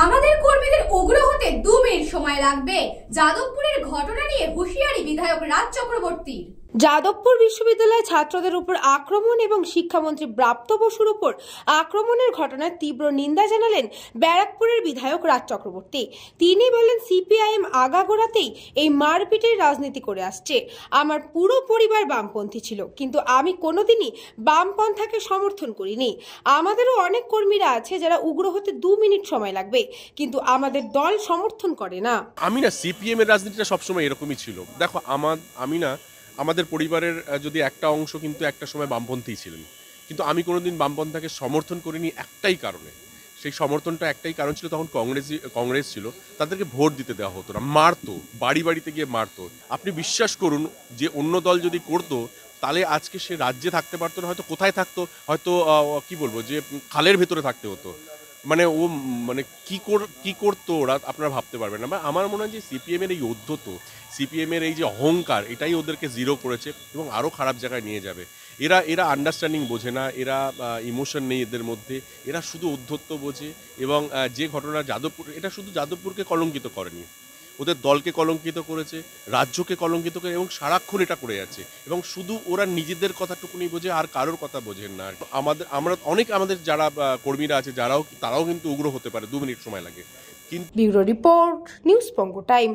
আমাদের কর্মীদের উগ্র হতে 2 মিনিট সময় লাগবে। যাদবপুরের ঘটনা নিয়ে হুঁশিয়ারি বিধায়ক রাজ চক্রবর্তীর। যাদবপুর বিশ্ববিদ্যালয় ছাত্রদের উপর আক্রমণ এবং শিক্ষামন্ত্রী ব্রাত্য বসুর উপর আক্রমণের ঘটনার তীব্র নিন্দা জানালেন ব্যারাকপুরের বিধায়ক রাজ চক্রবর্তী। তিনি বলেন, সিপিআইএম আগাগোড়াতেই এই মারপিটের রাজনীতি করে আসছে। আমার পুরো পরিবার বামপন্থী ছিল, কিন্তু আমি কোনোদিনই বামপন্থাকে সমর্থন করিনি। আমাদেরও অনেক কর্মীরা আছে যারা উগ্র হতে 2 মিনিট সময় লাগবে, কিন্তু আমাদের দল সমর্থন করে না। আমি না, সিপিএম এর রাজনীতিটা সবসময় এরকমই ছিল। দেখো, আমাদের পরিবারের যদি একটা অংশ কিন্তু একটা সময় বামপন্থী ছিলেন, কিন্তু আমি কোনোদিন বামপন্থাকে সমর্থন করিনি একটাই কারণে। সেই সমর্থনটা একটাই কারণ ছিল, তখন কংগ্রেস ছিল, তাদেরকে ভোট দিতে দেওয়া হতো না, মারতো, বাড়ি বাড়িতে গিয়ে মারতো। আপনি বিশ্বাস করুন যে অন্য দল যদি করতো তাহলে আজকে সে রাজ্যে থাকতে পারতো না, হয়তো কোথায় থাকতো, হয়তো কি বলবো, যে খালের ভেতরে থাকতে হতো। মানে কি করতো ওরা আপনারা ভাবতে পারবেন না। আমার মনে হয় যে সিপিএম এর এই ঔদ্ধত্য, সিপিএম এর এই যে অহংকার, এটাই ওদেরকে জিরো করেছে এবং আরও খারাপ জায়গায় নিয়ে যাবে। এরা আন্ডারস্ট্যান্ডিং বোঝে না, এরা ইমোশন নেই এদের মধ্যে, এরা শুধু ঔদ্ধত্য বোঝে। এবং যে ঘটনা যাদবপুর, এটা শুধু যাদবপুরকে কলঙ্কিত করেনি, ওদের দলকে কলঙ্কিত করেছে, রাজ্যকে কলঙ্কিত করে, এবং সারাক্ষণ এটা করে যাচ্ছে। এবং শুধু ওরা নিজেদের কথাটুকুনি বোঝে, আর কারোর কথা বোঝেন না। আমাদের যারা কর্মীরা আছে, তারাও কিন্তু উগ্র হতে পারে, 2 মিনিট সময় লাগে। কিন্তু ব্যুরো রিপোর্ট, নিউজ পঙ্গু টাইম।